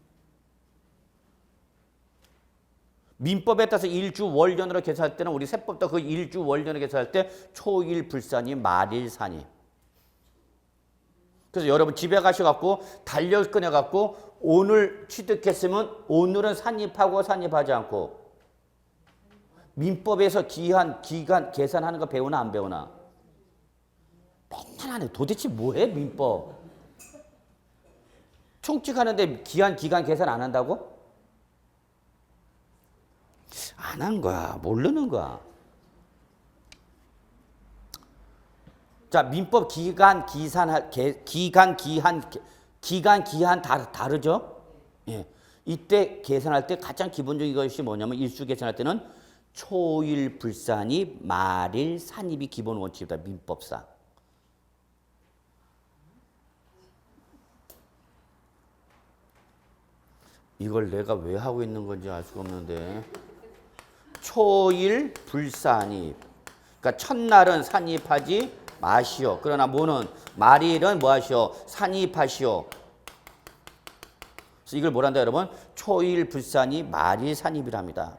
민법에 따라서 일주 월년으로 계산할 때는 우리 세법도 그 일주 월년으로 계산할 때 초일 불산이 말일 산이. 그래서 여러분 집에 가셔갖고 달력 꺼내갖고 오늘 취득했으면 오늘은 산입하고 산입하지 않고 민법에서 기한, 기간 계산하는 거 배우나 안 배우나? 맨날 안 해. 도대체 뭐해 민법? 총칙하는데 기한, 기간 계산 안 한다고? 안 한 거야. 모르는 거야. 자, 민법 기간, 기산, 기간, 기한 다르죠? 예. 이때 계산할 때 가장 기본적인 것이 뭐냐면 일수 계산할 때는 초일 불산입, 말일 산입이 기본 원칙이다. 민법상. 이걸 내가 왜 하고 있는 건지 알 수가 없는데. 초일 불산입. 그러니까 첫날은 산입하지 마시오. 그러나 뭐는 말일은 뭐 하시오? 산입하시오. 그래서 이걸 뭐란다 여러분? 초일 불산입, 말일 산입이랍니다.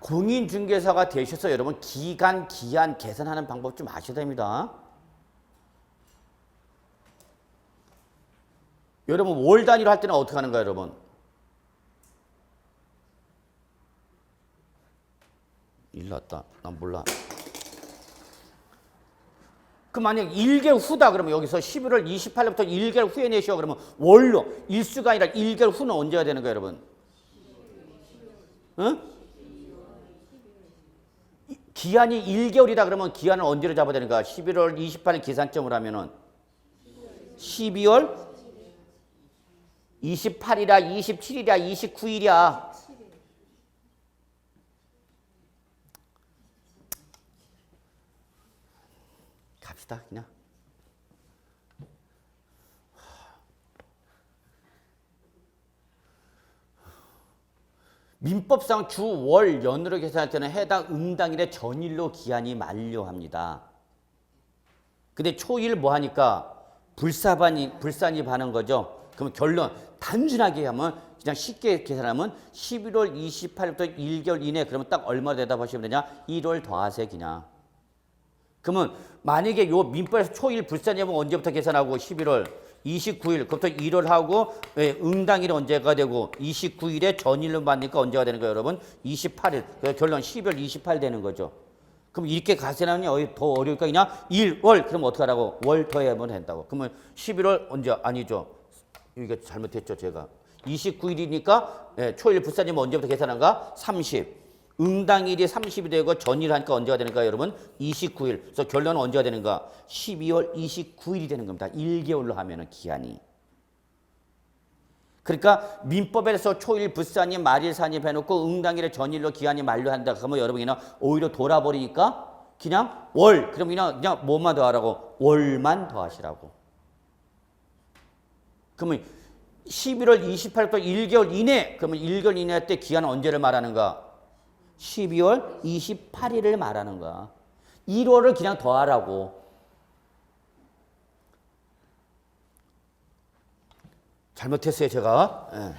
공인중개사가 되셔서 여러분 기간, 기한 계산하는 방법 좀 아셔야 됩니다. 여러분 월 단위로 할 때는 어떻게 하는가요, 여러분? 일 났다. 난 몰라. 그 만약 1개월 후다 그러면 여기서 11월 28일부터 1개월 후에 내시오 그러면 월로 일수가 아니라 1개월 후는 언제가 되는 거예요, 여러분? 응? 기한이 1개월이다 그러면 기한을 언제로 잡아야 되는가? 11월 28일 기산점으로 하면은 12월 28일이야, 27일이야, 29일이야. 갑시다, 그냥. 민법상 주, 월, 연으로 계산할 때는 해당 응당일의 전일로 기한이 만료합니다. 근데 초일 뭐 하니까 불산입 하는 거죠. 그럼 결론 단순하게 하면 그냥 쉽게 계산하면 11월 28일부터 1개월 이내 그러면 딱 얼마 대답하시면 되냐? 1월 더하세 그냥. 그러면 만약에 요 민법에서 초일 불산입은 언제부터 계산하고 11월 29일 그부터 1월 하고 응당일이 언제가 되고 29일에 전일로 만드니까 언제가 되는 거예요, 여러분? 28일. 그래서 결론 12월 28일 되는 거죠. 그럼 이렇게 계산하면 더 어려울까 그냥 1월 그럼 어떻게 하라고? 월 더하면 된다고. 그러면 11월 언제 아니죠. 이게 잘못했죠, 제가. 29일이니까 초일 불산입은 언제부터 계산한가? 30. 응당일이 30이 되고 전일 하니까 언제가 되는가 여러분? 29일. 그래서 결론은 언제가 되는가? 12월 29일이 되는 겁니다. 1개월로 하면은 기한이. 그러니까 민법에서 초일 불산입, 말일 산입 해놓고 응당일에 전일로 기한이 만료한다. 그러면 여러분이나 오히려 돌아버리니까 그냥 월. 그럼 그냥 뭐만 더하라고? 월만 더하시라고. 그러면 11월 28일부터 1개월 이내. 그러면 1개월 이내 할 때 기한은 언제를 말하는가? 12월 28일을 말하는 거야. 1월을 그냥 더하라고. 잘못했어요, 제가. 예.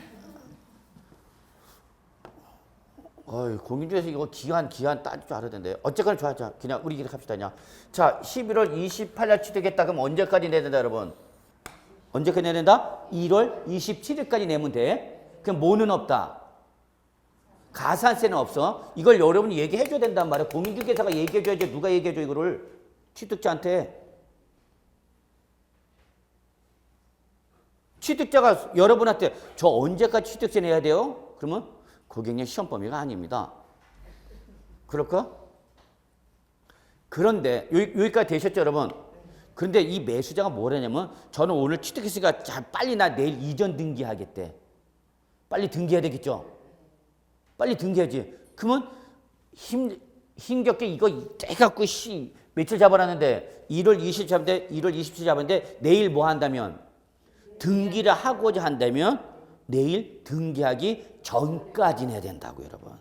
공인중개사 이거 기한 따질 줄 알아야 되는데. 어쨌거나 좋아. 그냥 우리끼리 합시다, 그냥. 자, 11월 28일 취득했다. 그럼 언제까지 내야 된다, 여러분? 언제까지 내야 된다? 1월 27일까지 내면 돼. 그럼 뭐는 없다? 가산세는 없어. 이걸 여러분이 얘기해 줘야 된단 말이야. 공인중개사가 얘기해 줘야지. 누가 얘기해 줘 이거를. 취득자한테. 취득자가 여러분한테 저 언제까지 취득세 내야 돼요? 그러면 고객님 시험 범위가 아닙니다. 그럴까? 그런데 여기까지 되셨죠, 여러분? 그런데 이 매수자가 뭐라냐면 저는 오늘 취득했으니까 빨리 나 내일 이전 등기하겠대. 빨리 등기해야 되겠죠. 빨리 등기해야지. 그러면 힘겹게 이거 떼갖고 며칠 잡아놨는데 1월 20일 잡았는데 1월 27일 잡았는데 내일 뭐 한다면 등기를 하고자 한다면 내일 등기하기 전까지 내야 된다고 여러분.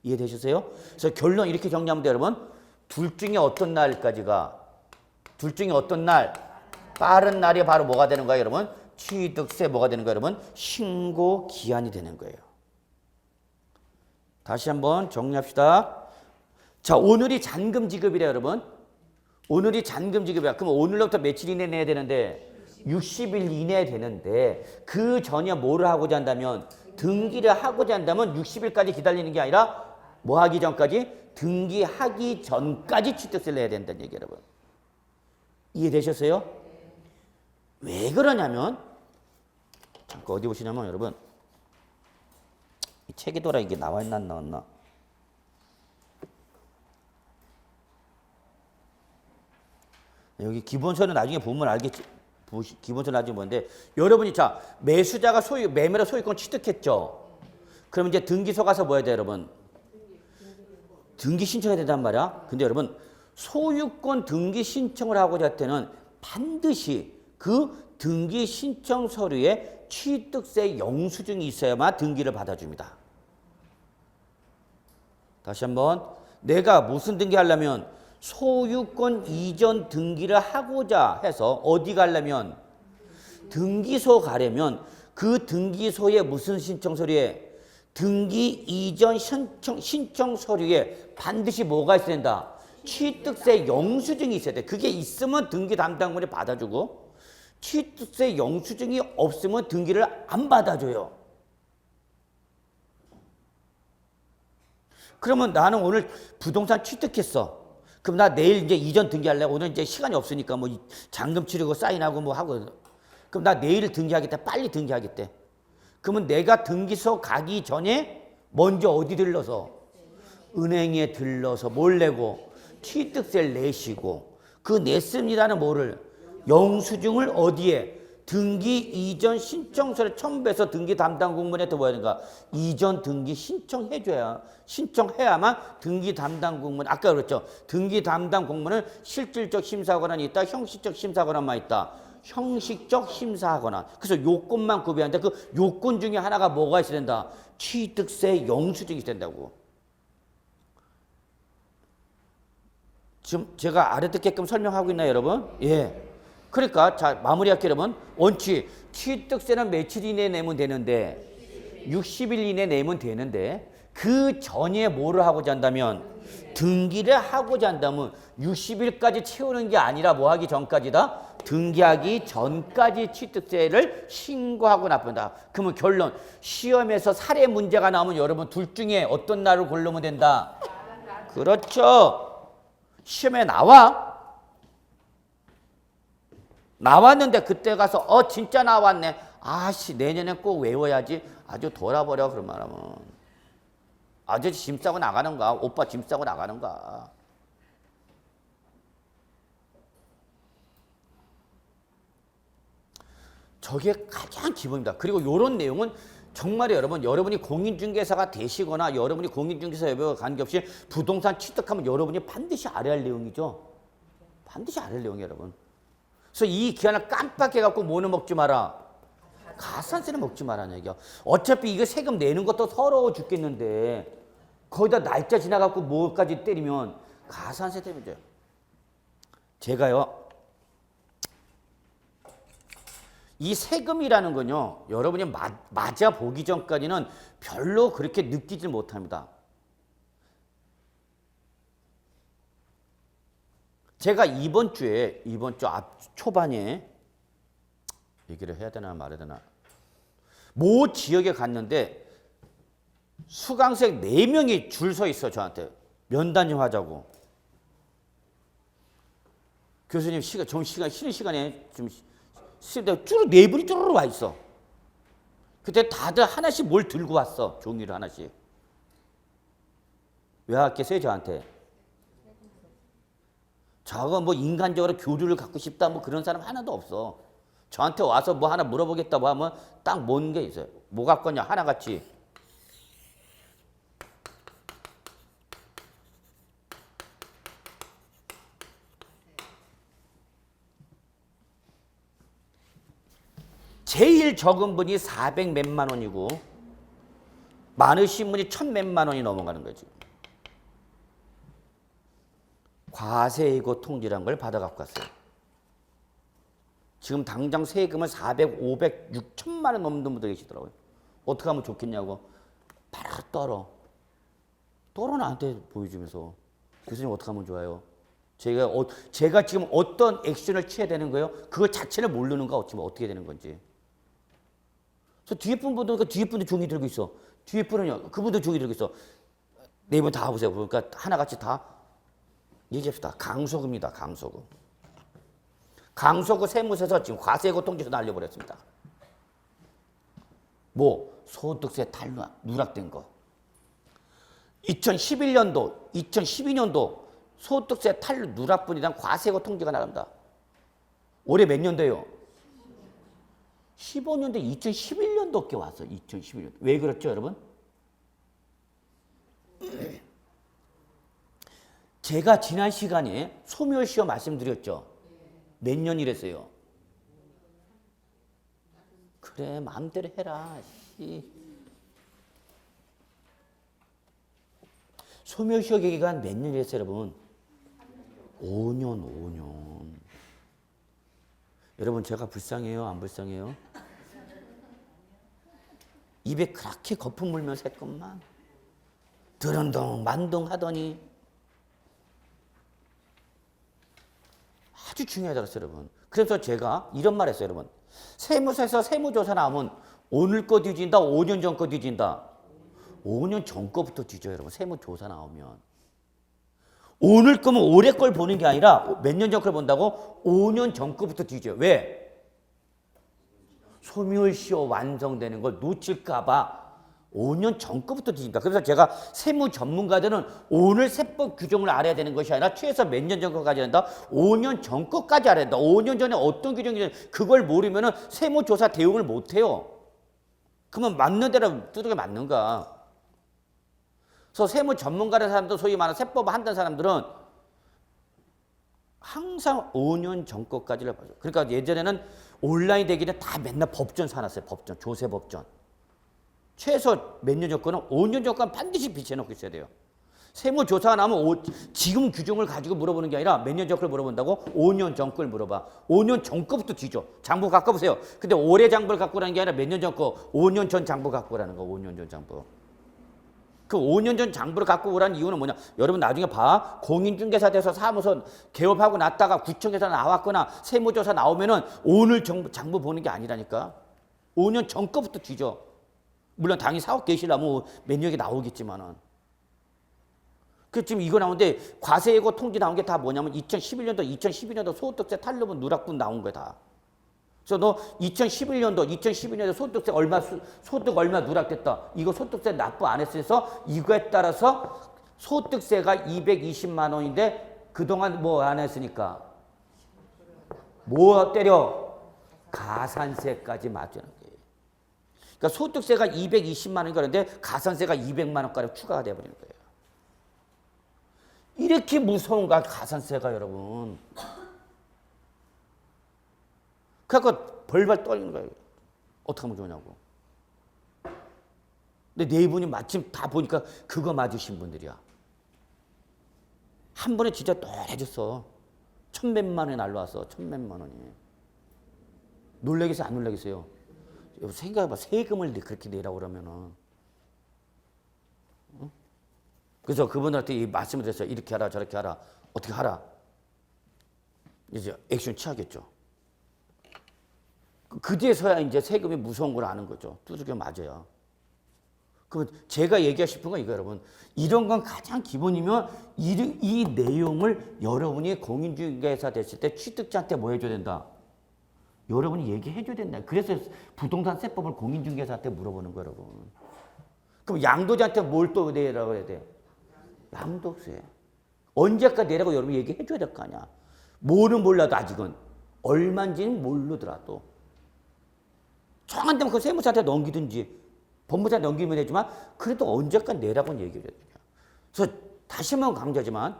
이해되셨어요? 그래서 결론 이렇게 정리하면 돼요 여러분. 둘 중에 어떤 날까지가 둘 중에 어떤 날 빠른 날이 바로 뭐가 되는 거예요 여러분? 취득세 뭐가 되는 거예요 여러분? 신고 기한이 되는 거예요. 다시 한번 정리합시다. 자, 오늘이 잔금 지급이래요 여러분. 오늘이 잔금 지급이야. 그럼 오늘로부터 며칠 이내에 내야 되는데 60일 이내에 되는데 그 전에 뭐를 하고자 한다면 등기를 하고자 한다면 60일까지 기다리는 게 아니라 뭐 하기 전까지? 등기하기 전까지 취득세를 내야 된다는 얘기예요 여러분. 이해되셨어요? 왜 그러냐면 잠깐 어디 보시냐면 여러분 이 책이더라 이게 나와 있나 안 나왔나? 여기 기본서는 나중에 보면 알겠지. 기본서 나중에 보는데 여러분이 자 매수자가 매매로 소유권 취득했죠. 그럼 이제 등기소 가서 뭐 해야 돼 여러분? 등기 신청해야 된단 말이야. 근데 여러분 소유권 등기 신청을 하고자 할 때는 반드시 그 등기 신청 서류에 취득세 영수증이 있어야만 등기를 받아줍니다. 다시 한번 내가 무슨 등기 하려면 소유권 이전 등기를 하고자 해서 어디 가려면 등기소 가려면 그 등기소에 무슨 신청 서류에 등기 이전 신청 서류에 반드시 뭐가 있어야 된다. 취득세 영수증이 있어야 돼. 그게 있으면 등기 담당군이 받아주고 취득세 영수증이 없으면 등기를 안 받아줘요. 그러면 나는 오늘 부동산 취득했어. 그럼 나 내일 이제 이전 등기할래? 오늘 이제 시간이 없으니까 뭐 잔금 치르고 사인하고 뭐 하고. 그럼 나 내일 등기하겠다. 빨리 등기하겠대. 그러면 내가 등기소 가기 전에 먼저 어디 들러서? 은행에 들러서 뭘 내고? 취득세를 내시고 그 냈습니다는 뭐를? 영수증을 어디에? 등기 이전 신청서를 첨부해서 등기 담당 공무원한테 뭐 해야 되는가? 이전 등기 신청해야만 등기 담당 공무원 아까 그랬죠. 등기 담당 공무원은 실질적 심사 권한이 있다. 형식적 심사 권한만 있다. 형식적 심사 권한. 그래서 요건만 구비하는데 그 요건 중에 하나가 뭐가 있어야 된다? 취득세 영수증이 있어야 된다고. 지금 제가 알아듣게끔 설명하고 있나요 여러분? 예. 그러니까 자 마무리할게요 여러분. 원칙 취득세는 며칠 이내에 내면 되는데 60일 이내에 내면 되는데 그 전에 뭐를 하고자 한다면 등기를 하고자 한다면 60일까지 채우는 게 아니라 뭐 하기 전까지다? 등기하기 전까지 취득세를 신고하고 납부한다. 그러면 결론 시험에서 사례 문제가 나오면 여러분 둘 중에 어떤 날을 고르면 된다? 그렇죠. 시험에 나왔는데 그때 가서 진짜 나왔네. 아씨 내년에 꼭 외워야지. 아주 돌아버려 그런 말하면. 아저씨 짐 싸고 나가는가? 오빠 짐 싸고 나가는가? 저게 가장 기본입니다. 그리고 이런 내용은 정말 여러분이 공인중개사가 되시거나 여러분이 공인중개사 여부와 관계없이 부동산 취득하면 여러분이 반드시 알아야 할 내용이죠. 반드시 알아야 할 내용이에요 여러분. 그래서 이 기한을 깜빡해갖고 뭐는 먹지 마라. 가산세는 먹지 마라는 얘기야. 어차피 이거 세금 내는 것도 서러워 죽겠는데 거기다 날짜 지나갖고 뭐까지 때리면 가산세 때문에 돼요. 제가요. 이 세금이라는 건요. 여러분이 맞아 보기 전까지는 별로 그렇게 느끼질 못합니다. 제가 이번 주 초반에 얘기를 해야 되나 말해야 되나 모 지역에 갔는데 수강생 4명이 줄 서 있어 저한테 면담 좀 하자고. 교수님 점심시간 쉬는 시간에 좀 쭉 네 분이 쭈르르 와 있어. 그때 다들 하나씩 뭘 들고 왔어. 종이를 하나씩. 왜 왔겠어요 저한테? 저거 뭐 인간적으로 교류를 갖고 싶다 뭐 그런 사람 하나도 없어. 저한테 와서 뭐 하나 물어보겠다고 하면 딱 뭔 게 있어요. 뭐 갖고 왔냐 하나같이. 제일 적은 분이 400 몇만 원이고 많으신 분이 1000 몇만 원이 넘어가는 거지. 과세이고 통지란 걸 받아 갖고 왔어요. 지금 당장 세금을 400, 500, 6천만 원 넘는 분들 계시더라고요. 어떻게 하면 좋겠냐고. 바로 떨어. 떨어 나한테 보여주면서. 교수님 어떻게 하면 좋아요? 제가 지금 어떤 액션을 취해야 되는 거예요? 그거 자체를 모르는가 어떻게 되는 건지. 그래서 뒤에 분도 뒤에 분도 종이 들고 있어. 뒤에 분은요. 그분도 종이 들고 있어. 네 분 다 보세요. 그러니까 하나같이 다 얘기합시다. 강소금이다. 강소금. 강소금 세무서에서 지금 과세고 통지서 날려버렸습니다. 뭐 소득세 누락된 거. 2011년도, 2012년도 소득세 누락분이란 과세고 통지가 나갑니다. 올해 몇 년도예요? 15년도 2011년도께 왔어. 2011년. 왜 그렇죠, 여러분? 제가 지난 시간에 소멸시효 말씀드렸죠. 몇 년이랬어요? 그래, 마음대로 해라. 소멸시효 기간 몇 년이랬어요, 여러분? 5년. 여러분, 제가 불쌍해요? 안 불쌍해요? 입에 그렇게 거품 물면서 했건만 드런동 만동 하더니 아주 중요하다고 했어요, 여러분. 그래서 제가 이런 말 했어요, 여러분. 세무서에서 세무조사 나오면 오늘 거 뒤진다, 5년 전 거 뒤진다. 5년 전 거부터 뒤져요, 여러분. 세무조사 나오면. 오늘 거면 올해 걸 보는 게 아니라 몇 년 전 걸 본다고? 5년 전 거부터 뒤져요. 왜? 소멸시효 완성되는 걸 놓칠까 봐 5년 전 거부터 뒤집니다. 그래서 제가 세무 전문가들은 오늘 세법 규정을 알아야 되는 것이 아니라 최소 몇 년 전 거까지 한다. 5년 전 거까지 알아야 된다. 5년 전에 어떤 규정인지 그걸 모르면 세무조사 대응을 못 해요. 그러면 맞는 대로 두들겨 맞는가. 그래서 세무 전문가라는 사람들, 소위 말하는 세법을 한다는 사람들은 항상 5년 전 거까지를 봐요. 그러니까 예전에는 온라인 되기는 다 맨날 법전 사놨어요. 법전, 조세법전. 최소 몇 년 전 거는 5년 전 거는 반드시 비춰놓고 있어야 돼요. 세무조사가 나면 지금 규정을 가지고 물어보는 게 아니라 몇 년 전 걸 물어본다고? 5년 전 걸 물어봐. 5년 전 거부터 뒤져. 장부 갖고 보세요. 근데 올해 장부를 갖고 오라는 게 아니라 몇 년 전 거, 5년 전 장부 갖고 오라는 거. 5년 전 장부. 그 5년 전 장부를 갖고 오라는 이유는 뭐냐? 여러분 나중에 봐. 공인중개사 돼서 사무소 개업하고 났다가 구청에서 나왔거나 세무조사 나오면은 오늘 장부 보는 게 아니라니까. 5년 전 거부터 뒤져. 물론 당연히 사업 계시려면 몇 년이 나오겠지만은. 그 지금 이거 나오는데 과세예고 통지 나온 게 다 뭐냐면 2011년도, 2012년도 소득세 탈루분 누락분 나온 거야 다. 그래서 너 2011년도, 2012년도 소득세 소득 얼마 누락됐다. 이거 소득세 납부 안 했어서 이거에 따라서 소득세가 220만 원인데 그동안 뭐 안 했으니까 뭐 때려? 가산세까지 맞추는 거예요. 그러니까 소득세가 220만 원이 그런데 가산세가 200만 원까지 추가가 돼버리는 거예요. 이렇게 무서운가 가산세가 여러분. 그래서 벌벌 떨리는 거예요. 어떻게 하면 좋냐고. 근데 네 분이 마침 다 보니까 그거 맞으신 분들이야. 한 번에 진짜 떨어졌어. 1000몇만 원이 날라왔어. 1000몇만 원이. 놀라겠어요? 안 놀라겠어요? 생각해봐. 세금을 그렇게 내라고 그러면은. 어? 그래서 그분들한테 이 말씀을 드렸어요. 이렇게 하라 저렇게 하라. 어떻게 하라. 이제 액션 취하겠죠. 그제서야 이제 세금이 무서운 걸 아는 거죠. 두들겨 맞아요. 그럼 제가 얘기하고 싶은 건 이거 여러분. 이런 건 가장 기본이면 이 내용을 여러분이 공인중개사 됐을 때 취득자한테 뭐 해줘야 된다? 여러분이 얘기해 줘야 된다. 그래서 부동산 세법을 공인중개사한테 물어보는 거예요, 여러분. 그럼 양도자한테 뭘 또 내라고 해야 돼? 양도세. 언제까지 내라고 여러분이 얘기해 줘야 될 거 아니야. 뭐는 몰라도 아직은. 얼마인지는 모르더라도. 정한 되면 그 세무사한테 넘기든지 법무사한테 넘기면 되지만 그래도 언제까지 내라고는 얘기를 해야 돼요. 그래서 다시 한번 강조하지만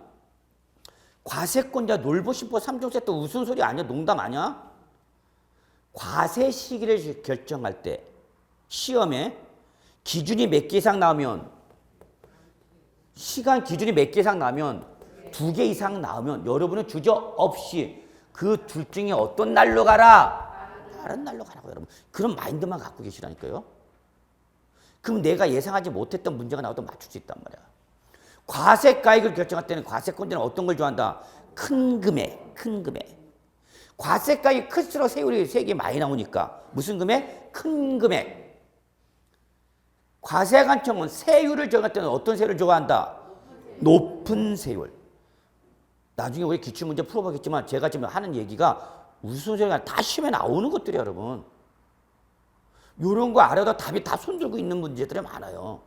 과세권자 놀부심보 3종 세트 무슨 소리 아니야? 농담 아니야? 과세 시기를 결정할 때 시험에 기준이 몇 개 이상 나오면 시간 기준이 몇 개 이상 나오면 2개 이상 나오면 여러분은 주저없이 그 둘 중에 어떤 날로 가라? 다른 날로 가라고 여러분. 그런 마인드만 갖고 계시라니까요. 그럼 내가 예상하지 못했던 문제가 나와도 맞출 수 있단 말이야. 과세가액을 결정할 때는 과세권자는 어떤 걸 좋아한다? 큰 금액, 큰 금액. 과세가액이 클수록 세율이 많이 나오니까 무슨 금액? 큰 금액. 과세관청은 세율을 정할 때는 어떤 세율을 좋아한다? 높은 세율. 나중에 우리 기출문제 풀어보겠지만 제가 지금 하는 얘기가 무슨 소리가 다 시험에 나오는 것들이에요, 여러분. 이런 거 알아도 답이 다 손들고 있는 문제들이 많아요.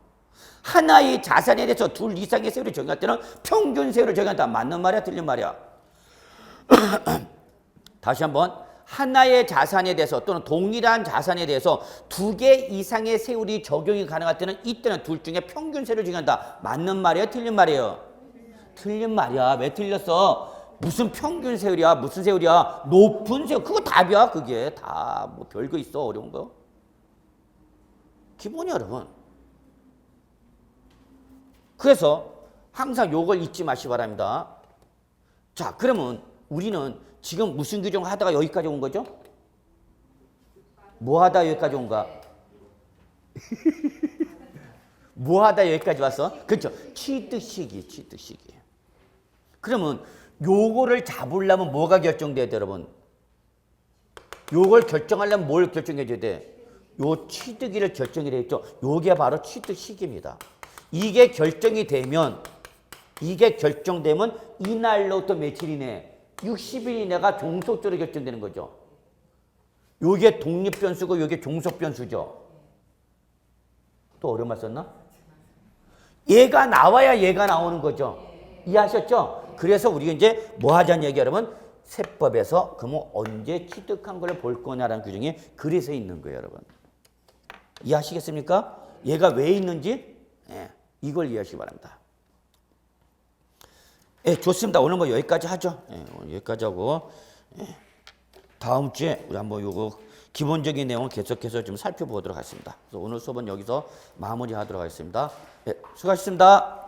하나의 자산에 대해서 둘 이상의 세율을 정할 때는 평균 세율을 정한다. 맞는 말이야, 틀린 말이야? 다시 한번. 하나의 자산에 대해서 또는 동일한 자산에 대해서 2개 이상의 세율이 적용이 가능할 때는 이때는 둘 중에 평균 세율을 정한다. 맞는 말이에요, 틀린 말이에요? 틀린 말이야. 왜 틀렸어? 무슨 평균 세율이야? 무슨 세율이야? 높은 세율. 그거 답이야. 그게 다 뭐 별거 있어? 어려운 거? 기본이야, 여러분. 그래서 항상 요걸 잊지 마시기 바랍니다. 자, 그러면 우리는 지금 무슨 규정 하다가 여기까지 온 거죠? 뭐 하다 여기까지 온가? 뭐 하다 여기까지 왔어? 그렇죠. 취득 시기, 취득 시기. 그러면 요거를 잡으려면 뭐가 결정돼야 돼, 여러분? 요걸 결정하려면 뭘 결정해 줘야 돼? 요 취득일을 결정이 되겠죠. 요게 바로 취득 시기입니다. 이게 결정이 되면 이게 결정되면 이날로부터 며칠이네? 60일 이내가 종속적으로 결정되는 거죠. 요게 독립변수고 요게 종속변수죠. 또 어려운 말 썼나? 얘가 나와야 얘가 나오는 거죠. 이해하셨죠? 그래서 우리가 이제 뭐 하자는 얘기 여러분? 세법에서 그러면 언제 취득한 걸 볼 거냐라는 규정이 그래서 있는 거예요, 여러분. 이해하시겠습니까? 얘가 왜 있는지 이걸 이해하시기 바랍니다. 좋습니다. 오늘 뭐 여기까지 하죠. 오늘 여기까지 하고 다음 주에 우리 한번 요거 기본적인 내용을 계속해서 좀 살펴보도록 하겠습니다. 그래서 오늘 수업은 여기서 마무리하도록 하겠습니다. 수고하셨습니다.